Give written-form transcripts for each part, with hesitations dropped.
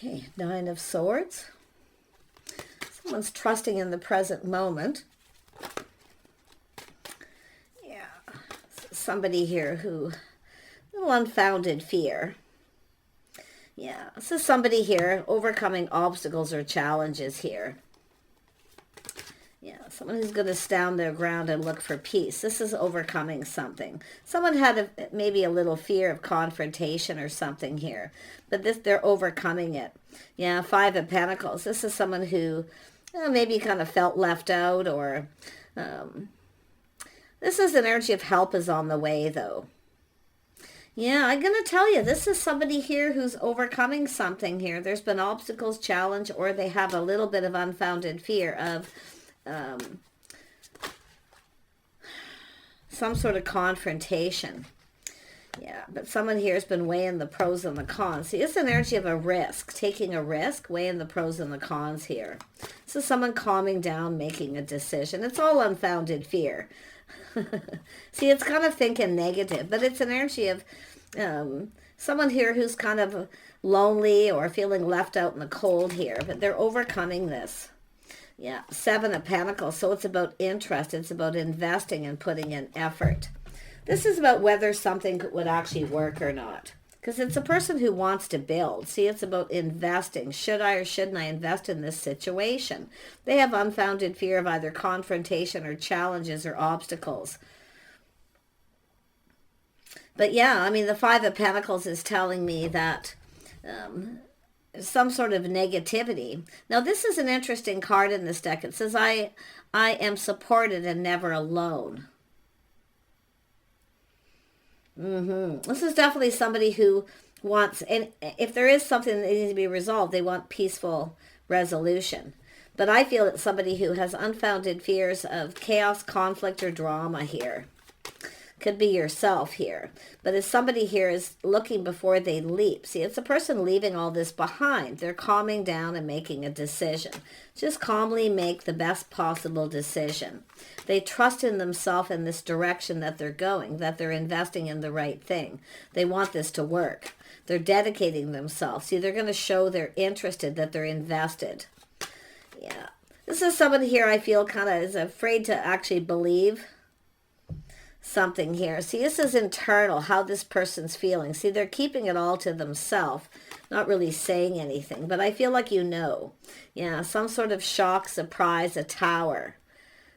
Okay, Nine of Swords. Someone's trusting in the present moment. Yeah, somebody here who, little unfounded fear. Yeah, this is somebody here overcoming obstacles or challenges here. Yeah, someone who's going to stand their ground and look for peace. This is overcoming something. Someone had maybe a little fear of confrontation or something here, but they're overcoming it. Yeah, Five of Pentacles. This is someone who maybe kind of felt left out, or this is an energy of help is on the way, though. Yeah, I'm going to tell you, this is somebody here who's overcoming something here. There's been obstacles, challenge, or they have a little bit of unfounded fear of some sort of confrontation. Yeah, but someone here has been weighing the pros and the cons. See, it's an energy of a risk, taking a risk, weighing the pros and the cons here. So someone calming down, making a decision. It's all unfounded fear. See, it's kind of thinking negative, but it's an energy of someone here who's kind of lonely or feeling left out in the cold here, but they're overcoming this. Yeah, Seven of Pentacles. So it's about interest. It's about investing and putting in effort. This is about whether something would actually work or not, because it's a person who wants to build. See, it's about investing. Should I or shouldn't I invest in this situation? They have unfounded fear of either confrontation or challenges or obstacles. But yeah, I mean, the Five of Pentacles is telling me that some sort of negativity. Now, this is an interesting card in this deck. It says, I am supported and never alone. This is definitely somebody who wants, and if there is something that needs to be resolved, they want peaceful resolution. But I feel it's somebody who has unfounded fears of chaos, conflict, or drama here. Could be yourself here. But if somebody here is looking before they leap, see, it's a person leaving all this behind. They're calming down and making a decision. Just calmly make the best possible decision. They trust in themselves in this direction that they're going, that they're investing in the right thing. They want this to work. They're dedicating themselves. See, they're going to show they're interested, that they're invested. Yeah. This is somebody here I feel kind of is afraid to actually believe something here. See, this is internal, how this person's feeling. See, they're keeping it all to themselves, not really saying anything, but I feel like you know. Yeah, some sort of shock, surprise, a tower,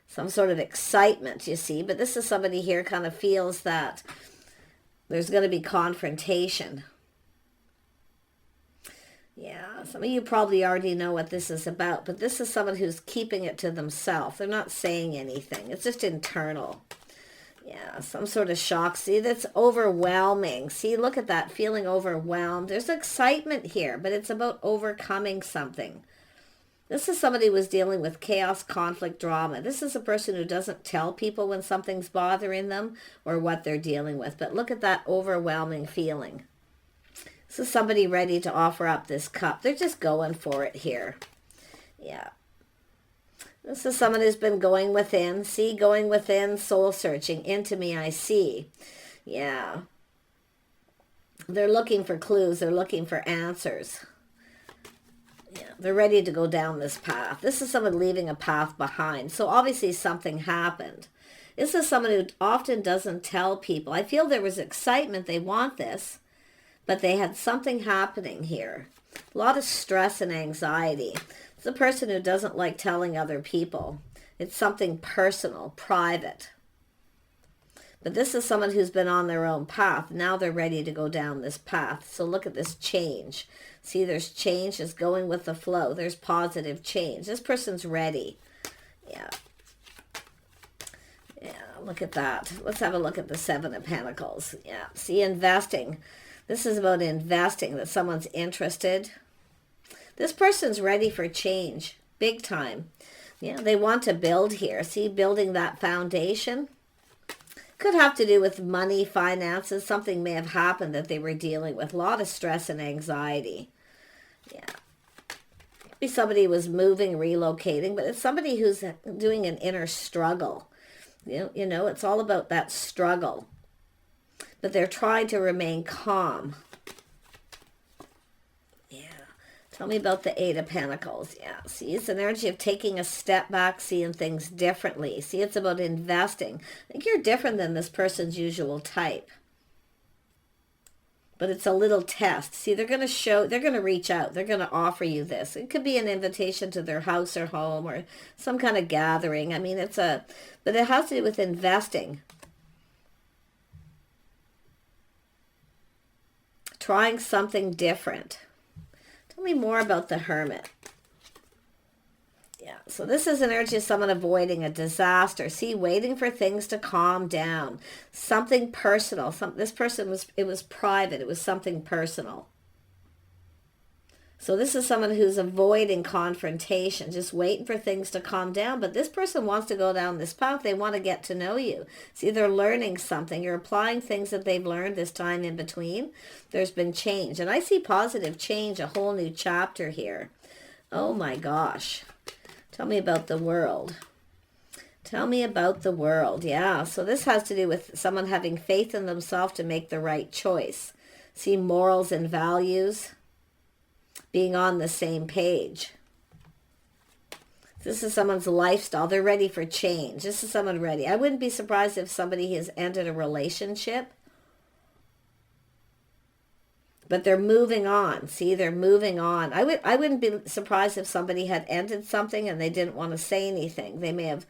some sort of excitement, you see. But this is somebody here kind of feels that there's going to be confrontation. Yeah, some of you probably already know what this is about, but this is someone who's keeping it to themselves. They're not saying anything. It's just internal. Yeah, some sort of shock. See, that's overwhelming. See, look at that, feeling overwhelmed. There's excitement here, but it's about overcoming something. This is somebody who was dealing with chaos, conflict, drama. This is a person who doesn't tell people when something's bothering them or what they're dealing with. But look at that overwhelming feeling. This is somebody ready to offer up this cup. They're just going for it here. Yeah. This is someone who's been going within. See, going within, soul searching. Into me I see. Yeah. They're looking for clues. They're looking for answers. Yeah, they're ready to go down this path. This is someone leaving a path behind. So obviously something happened. This is someone who often doesn't tell people. I feel there was excitement. They want this, but they had something happening here. A lot of stress and anxiety. It's a person who doesn't like telling other people. It's something personal, private. But this is someone who's been on their own path. Now they're ready to go down this path. So look at this change. See, there's change. It's going with the flow. There's positive change. This person's ready. Yeah. Yeah, look at that. Let's have a look at the Seven of Pentacles. Yeah, see, investing. This is about investing, that someone's interested. This person's ready for change, big time. Yeah, they want to build here. See, building that foundation. Could have to do with money, finances. Something may have happened that they were dealing with. A lot of stress and anxiety. Yeah. Could be somebody who was moving, relocating, but it's somebody who's doing an inner struggle. You know, it's all about that struggle. But they're trying to remain calm. Tell me about the Eight of Pentacles. Yeah, see, it's an energy of taking a step back, seeing things differently. See, it's about investing. I think you're different than this person's usual type. But it's a little test. See, they're going to reach out. They're going to offer you this. It could be an invitation to their house or home or some kind of gathering. I mean, but it has to do with investing. Trying something different. Tell me more about the Hermit. Yeah, so this is an energy of someone avoiding a disaster. See, waiting for things to calm down. Something personal. This person it was private. It was something personal. So this is someone who's avoiding confrontation, just waiting for things to calm down. But this person wants to go down this path. They want to get to know you. See, they're learning something. You're applying things that they've learned this time in between. There's been change. And I see positive change, a whole new chapter here. Oh my gosh. Tell me about the world. Tell me about the world. Yeah, so this has to do with someone having faith in themselves to make the right choice. See, morals and values. Being on the same page. This is someone's lifestyle. They're ready for change. This is someone ready. I wouldn't be surprised if somebody has ended a relationship. But they're moving on. See, they're moving on. I wouldn't be surprised if somebody had ended something and they didn't want to say anything. They may have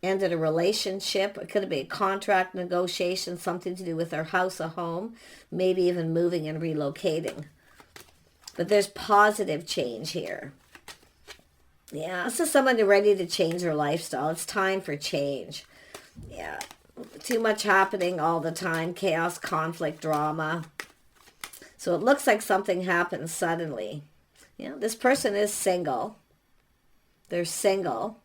ended a relationship. It could be a contract negotiation, something to do with their house, a home, maybe even moving and relocating. But there's positive change here. Yeah, this is someone ready to change their lifestyle. It's time for change. Yeah, too much happening all the time. Chaos, conflict, drama. So it looks like something happens suddenly. Yeah, this person is single. They're single.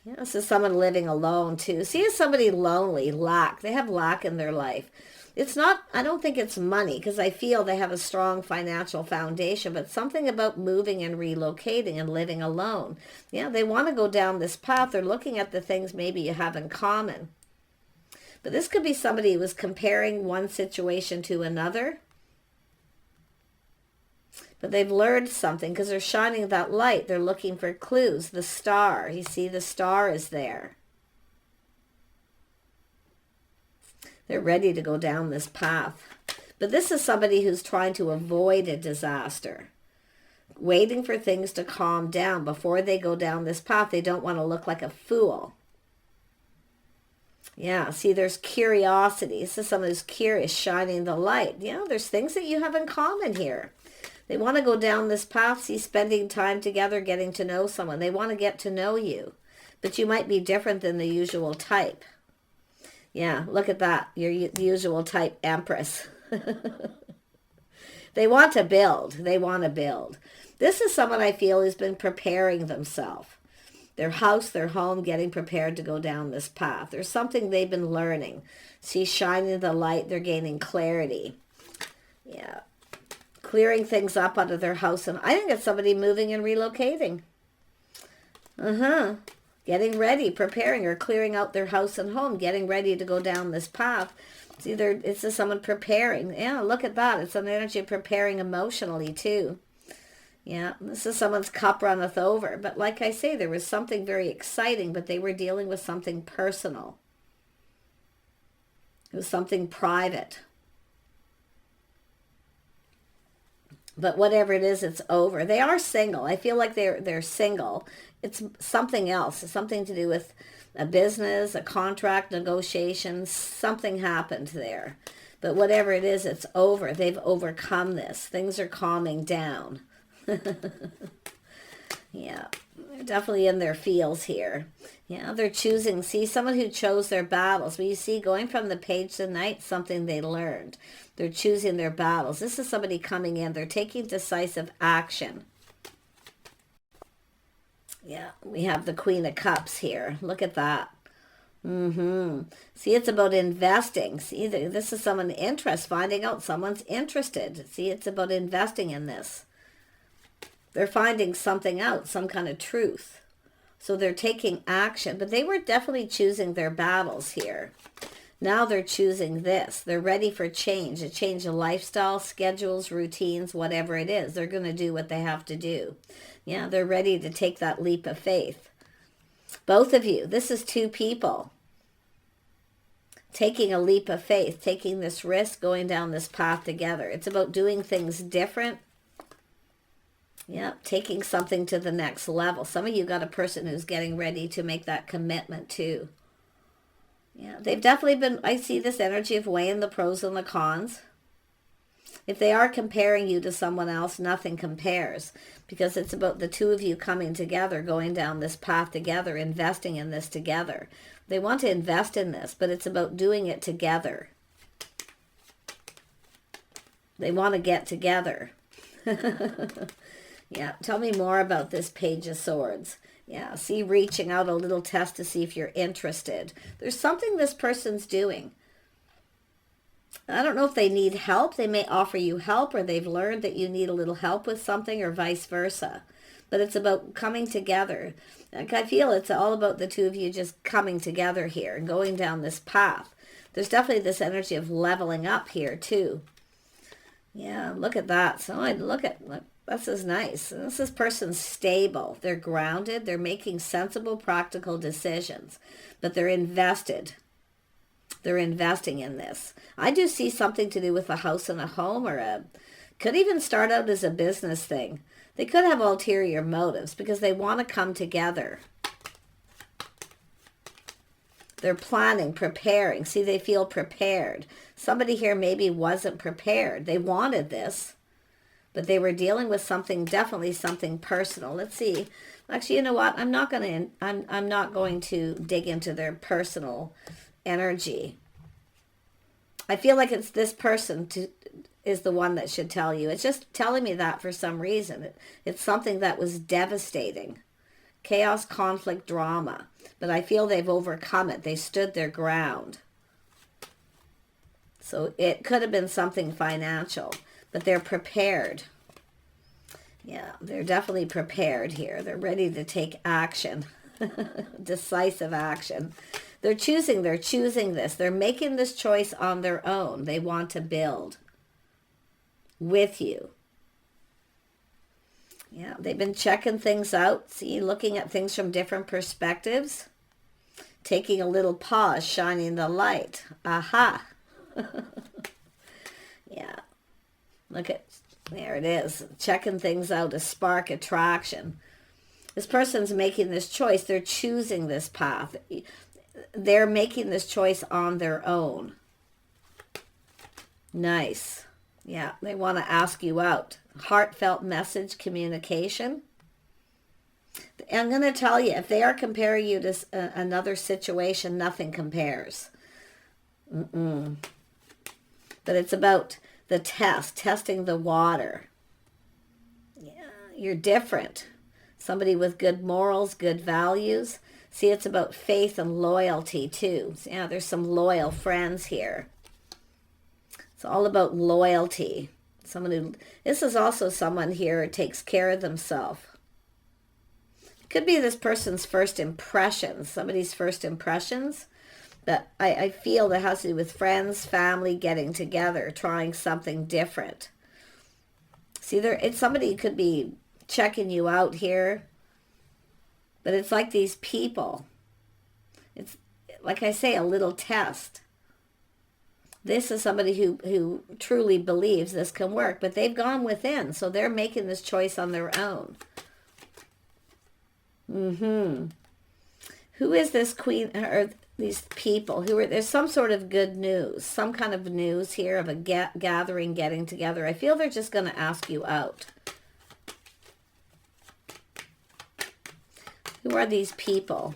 Yeah, this is someone living alone too. See, is somebody lonely, lack. They have lack in their life. It's not, I don't think it's money, because I feel they have a strong financial foundation, but something about moving and relocating and living alone. Yeah, they want to go down this path. They're looking at the things maybe you have in common. But this could be somebody who was comparing one situation to another. But they've learned something because they're shining that light. They're looking for clues. The star, you see the star is there. They're ready to go down this path. But this is somebody who's trying to avoid a disaster. Waiting for things to calm down before they go down this path. They don't want to look like a fool. Yeah, see, there's curiosity. This is someone who's curious, shining the light. You know, there's things that you have in common here. They want to go down this path, see, spending time together, getting to know someone. They want to get to know you. But you might be different than the usual type. Yeah, look at that. Your usual type Empress. They want to build. They want to build. This is someone I feel has been preparing themselves. Their house, their home, getting prepared to go down this path. There's something they've been learning. See, shining the light, they're gaining clarity. Yeah. Clearing things up out of their house. And I think it's somebody moving and relocating. Getting ready, preparing, or clearing out their house and home, getting ready to go down this path. It's either, it's just someone preparing. Yeah, look at that. It's an energy of preparing emotionally too. Yeah, this is someone's cup runneth over. But like I say, there was something very exciting, but they were dealing with something personal. It was something private. But whatever it is, it's over. They are single. I feel like they're single. It's something else. It's something to do with a business, a contract, negotiations. Something happened there. But whatever it is, it's over. They've overcome this. Things are calming down. Yeah, they're definitely in their feels here. Yeah, they're choosing. See, someone who chose their battles. But you see, going from the page to night, something they learned. They're choosing their battles. This is somebody coming in. They're taking decisive action. Yeah, we have the Queen of Cups here. Look at that. See, it's about investing. See, this is someone interested, finding out someone's interested. See, it's about investing in this. They're finding something out, some kind of truth. So they're taking action, but they were definitely choosing their battles here. Now they're choosing this. They're ready for change, a change of lifestyle, schedules, routines, whatever it is. They're going to do what they have to do. Yeah, they're ready to take that leap of faith. Both of you, this is two people taking a leap of faith, taking this risk, going down this path together. It's about doing things different. Yeah, taking something to the next level. Some of you got a person who's getting ready to make that commitment too. Yeah, they've definitely been, I see this energy of weighing the pros and the cons. If they are comparing you to someone else, nothing compares, because it's about the two of you coming together, going down this path together, investing in this together. They want to invest in this, but it's about doing it together. They want to get together. Yeah, tell me more about this Page of Swords. Yeah, see, reaching out a little test to see if you're interested. There's something this person's doing. I don't know if they need help. They may offer you help, or they've learned that you need a little help with something, or vice versa. But it's about coming together. Like, I feel it's all about the two of you just coming together here and going down this path. There's definitely this energy of leveling up here too. Yeah, look at that. So look, this is nice. This person's stable. They're grounded. They're making sensible, practical decisions. But they're invested. They're investing in this. I do see something to do with a house and a home, or could even start out as a business thing. They could have ulterior motives because they want to come together. They're planning, preparing. See, they feel prepared. Somebody here maybe wasn't prepared. They wanted this, but they were dealing with something, definitely something personal. Let's see. Actually, you know what? I'm not going to dig into their personal energy. I feel like it's this person is the one that should tell you. It's just telling me that for some reason. It's something that was devastating. Chaos, conflict, drama. But I feel they've overcome it. They stood their ground. So it could have been something financial, but they're prepared. Yeah, they're definitely prepared here. They're ready to take action. Decisive action. They're choosing this. They're making this choice on their own. They want to build with you. Yeah, they've been checking things out. See, looking at things from different perspectives. Taking a little pause, shining the light. Aha. Yeah. Look at, there it is. Checking things out, a spark, attraction. This person's making this choice. They're choosing this path. They're making this choice on their own. Nice. Yeah, they want to ask you out. Heartfelt message, communication. I'm going to tell you, if they are comparing you to another situation, nothing compares. But it's about the testing the water. Yeah, you're different. Somebody with good morals, good values. See, it's about faith and loyalty too. Yeah, there's some loyal friends here. It's all about loyalty. This is also someone here who takes care of themselves. It could be this person's first impressions, somebody's first impressions. But I feel that has to do with friends, family, getting together, trying something different. See, somebody could be checking you out here. But it's like these people. It's, like I say, a little test. This is somebody who truly believes this can work, but they've gone within, so they're making this choice on their own. Who is this queen, or these people? There's some sort of good news, some kind of news here of a gathering, getting together. I feel they're just going to ask you out. Who are these people?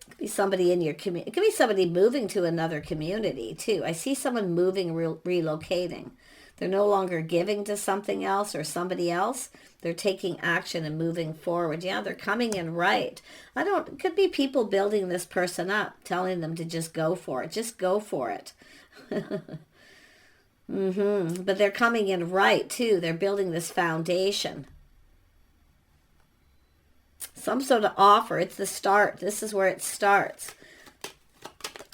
It could be somebody in your community. It could be somebody moving to another community too. I see someone moving, relocating. They're no longer giving to something else or somebody else. They're taking action and moving forward. Yeah, they're coming in right. It could be people building this person up, telling them to just go for it. Just go for it. But they're coming in right too. They're building this foundation. some sort of offer. It's the start. This is where it starts.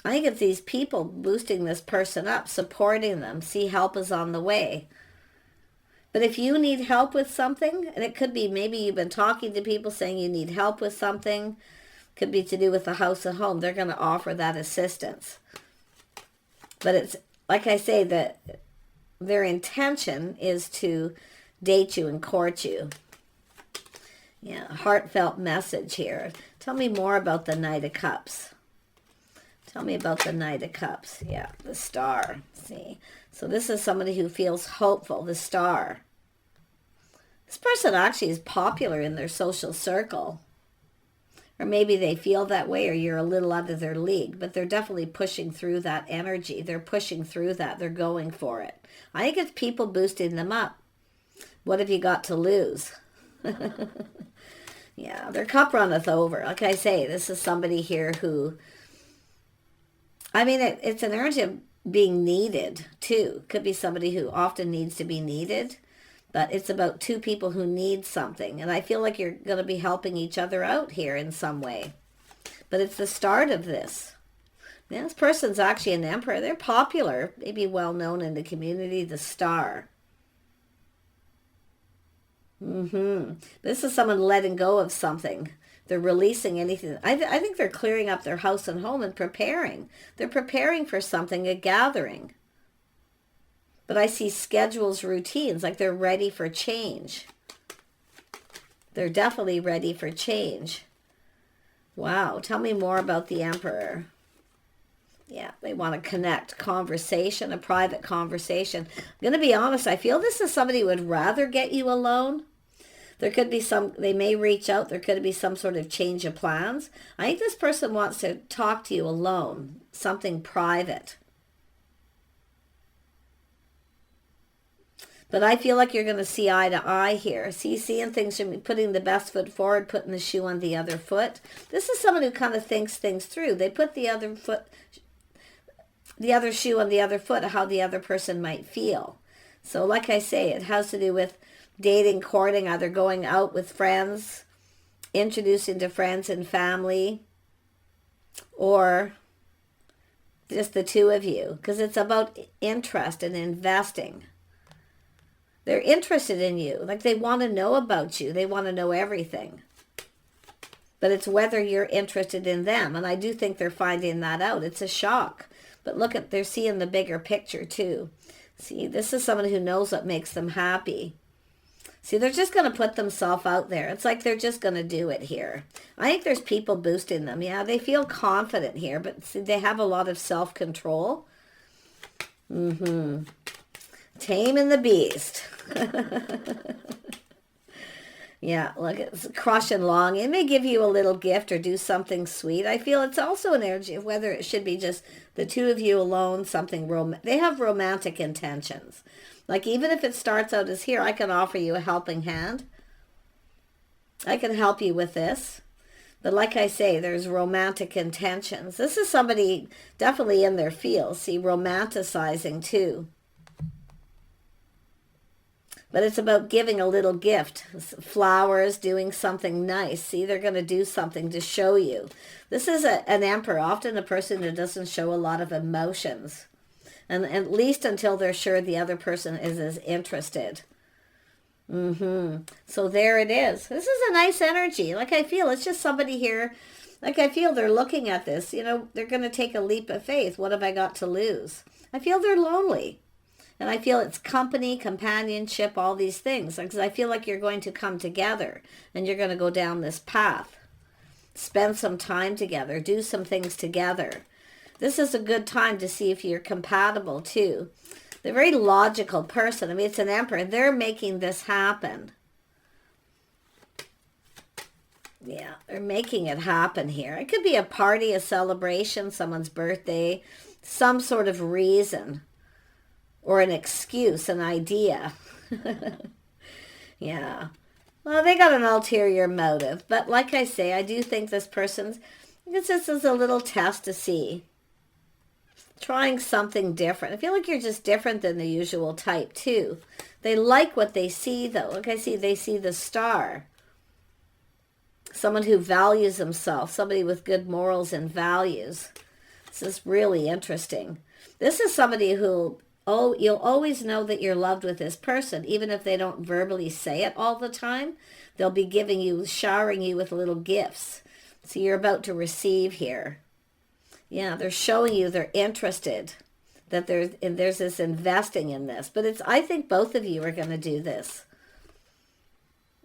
I think it's these people boosting this person up, supporting them. See, help is on the way. But if you need help with something, and it could be maybe you've been talking to people saying you need help with something, could be to do with the house and home, they're going to offer that assistance. But it's, like I say, that their intention is to date you and court you. Yeah, heartfelt message here. Tell me more about the Knight of Cups. Tell me about the Knight of Cups. Yeah, the Star. See? So this is somebody who feels hopeful, the Star. This person actually is popular in their social circle. Or maybe they feel that way, or you're a little out of their league. But they're definitely pushing through that energy. They're pushing through that. They're going for it. I think it's people boosting them up. What have you got to lose? Yeah, their cup runneth over. Like I say, this is somebody here who... I mean, it's an energy of being needed, too. Could be somebody who often needs to be needed, but it's about two people who need something. And I feel like you're going to be helping each other out here in some way. But it's the start of this. Yeah, this person's actually an emperor. They're popular, maybe well-known in the community, the Star. This is someone letting go of something. They're releasing anything. I think they're clearing up their house and home and preparing. They're preparing for something, a gathering. But I see schedules, routines, like they're ready for change. They're definitely ready for change. Wow, tell me more about the Emperor. Yeah, they want to connect, conversation, a private conversation. I'm going to be honest, I feel this is somebody who would rather get you alone. There could be they may reach out. There could be some sort of change of plans. I think this person wants to talk to you alone, something private. But I feel like you're going to see eye to eye here. Seeing things, putting the best foot forward, putting the shoe on the other foot. This is someone who kind of thinks things through. They put the other shoe on the other foot, how the other person might feel. So like I say, it has to do with dating, courting, either going out with friends, introducing to friends and family, or just the two of you, because it's about interest and investing. They're interested in you, like they want to know about you. They want to know everything. But it's whether you're interested in them, and I do think they're finding that out. It's a shock. But look at, they're seeing the bigger picture too. See, this is someone who knows what makes them happy. See, they're just going to put themselves out there. It's like they're just going to do it here. I think there's people boosting them. Yeah, they feel confident here, but see, they have a lot of self-control. Taming the beast. Yeah, look, it's crushing long. It may give you a little gift or do something sweet. I feel it's also an energy of whether it should be just the two of you alone, something they have romantic intentions. Like even if it starts out as here, I can offer you a helping hand. I can help you with this. But like I say, there's romantic intentions. This is somebody definitely in their field. See, romanticizing too. But it's about giving a little gift. Flowers, doing something nice. See, they're going to do something to show you. This is an emperor, often a person who doesn't show a lot of emotions. And at least until they're sure the other person is as interested. So there it is. This is a nice energy. Like I feel it's just somebody here. Like I feel they're looking at this. You know, they're going to take a leap of faith. What have I got to lose? I feel they're lonely. And I feel it's company, companionship, all these things. Because I feel like you're going to come together. And you're going to go down this path. Spend some time together. Do some things together. This is a good time to see if you're compatible too. They're a very logical person. I mean, it's an emperor. They're making this happen. Yeah, they're making it happen here. It could be a party, a celebration, someone's birthday, some sort of reason or an excuse, an idea. Yeah. Well, they got an ulterior motive. But like I say, I do think this person's, this is a little test to see. Trying something different. I feel like you're just different than the usual type too. They like what they see though. Like I see, they see the star. Someone who values themselves, somebody with good morals and values. This is really interesting. This is somebody who, oh, you'll always know that you're loved with this person, even if they don't verbally say it all the time. They'll be giving you, showering you with little gifts. So you're about to receive here. Yeah, they're showing you they're interested, that there's this investing in this. But I think both of you are going to do this.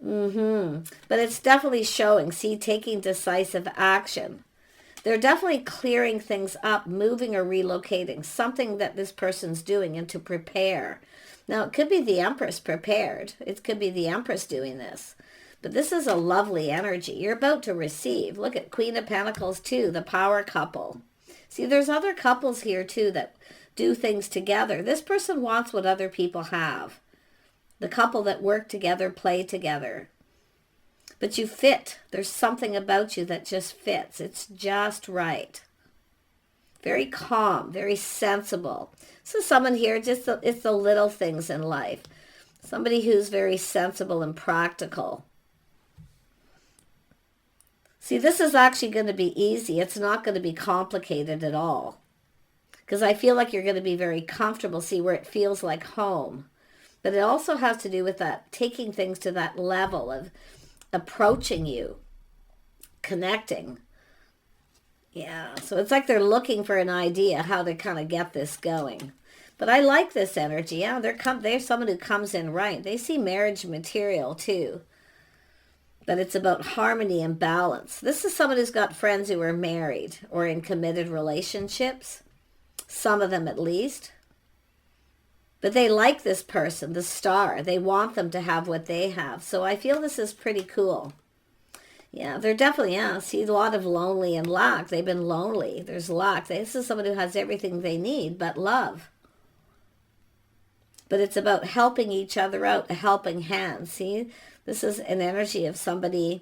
But it's definitely showing, see, taking decisive action. They're definitely clearing things up, moving or relocating, something that this person's doing, and to prepare. Now, it could be the Empress prepared. It could be the Empress doing this. But this is a lovely energy. You're about to receive. Look at Queen of Pentacles too, the power couple. See, there's other couples here too that do things together. This person wants what other people have. The couple that work together, play together. But you fit. There's something about you that just fits. It's just right. Very calm, very sensible. So someone here, it's the little things in life. Somebody who's very sensible and practical. See, this is actually going to be easy. It's not going to be complicated at all. Because I feel like you're going to be very comfortable, see, where it feels like home. But it also has to do with that, taking things to that level of approaching you, connecting. Yeah, so it's like they're looking for an idea how to kind of get this going. But I like this energy. Yeah, they're someone who comes in right. They see marriage material too. But it's about harmony and balance. This is someone who's got friends who are married or in committed relationships. Some of them at least. But they like this person, the star. They want them to have what they have. So I feel this is pretty cool. Yeah, they're definitely, yeah, see a lot of lonely and lack. They've been lonely. There's lack. This is someone who has everything they need but love. But it's about helping each other out, a helping hand. See, this is an energy of somebody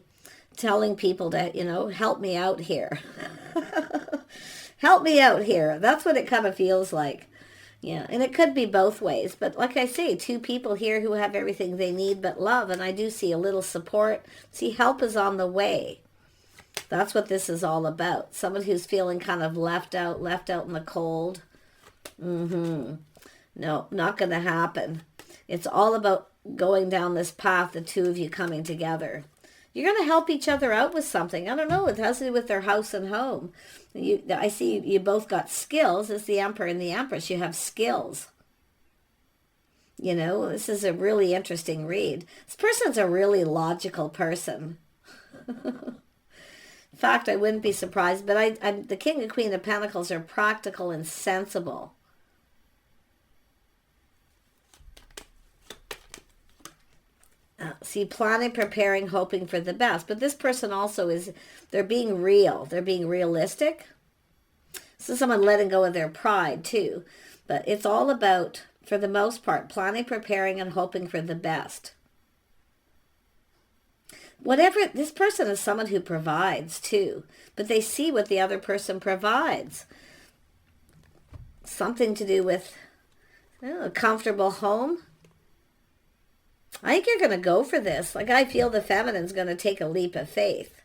telling people to, help me out here. Help me out here. That's what it kind of feels like. Yeah, and it could be both ways. But like I say, two people here who have everything they need but love. And I do see a little support. See, help is on the way. That's what this is all about. Someone who's feeling kind of left out in the cold. No, not going to happen. It's all about going down this path, the two of you coming together. You're going to help each other out with something. I don't know. It has to do with their house and home. I see you both got skills. As the Emperor and the Empress, you have skills. This is a really interesting read. This person's a really logical person. In fact, I wouldn't be surprised, but the King and Queen of Pentacles are practical and sensible. See, planning, preparing, hoping for the best. But this person also they're being real. They're being realistic. So someone letting go of their pride too. But it's all about, for the most part, planning, preparing, and hoping for the best. This person is someone who provides too. But they see what the other person provides. Something to do with a comfortable home. I think you're going to go for this. Like, I feel the feminine's going to take a leap of faith.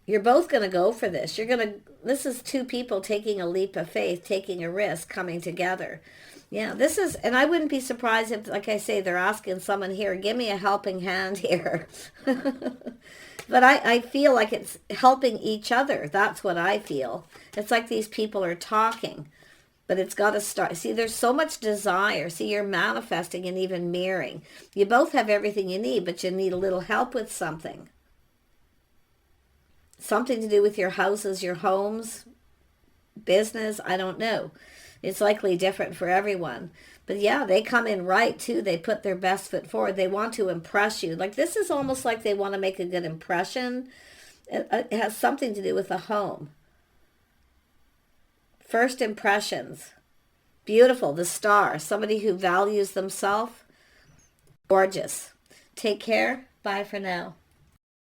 You're both going to go for this. This is two people taking a leap of faith, taking a risk, coming together. Yeah, and I wouldn't be surprised if, like I say, they're asking someone here, give me a helping hand here. But I feel like it's helping each other. That's what I feel. It's like these people are talking. But it's got to start. See, there's so much desire. See, you're manifesting and even mirroring. You both have everything you need, but you need a little help with something. Something to do with your houses, your homes, business, I don't know. It's likely different for everyone. But yeah, they come in right too. They put their best foot forward. They want to impress you. Like, this is almost like they want to make a good impression. It has something to do with the home. First impressions. Beautiful. The star. Somebody who values themselves. Gorgeous. Take care. Bye for now.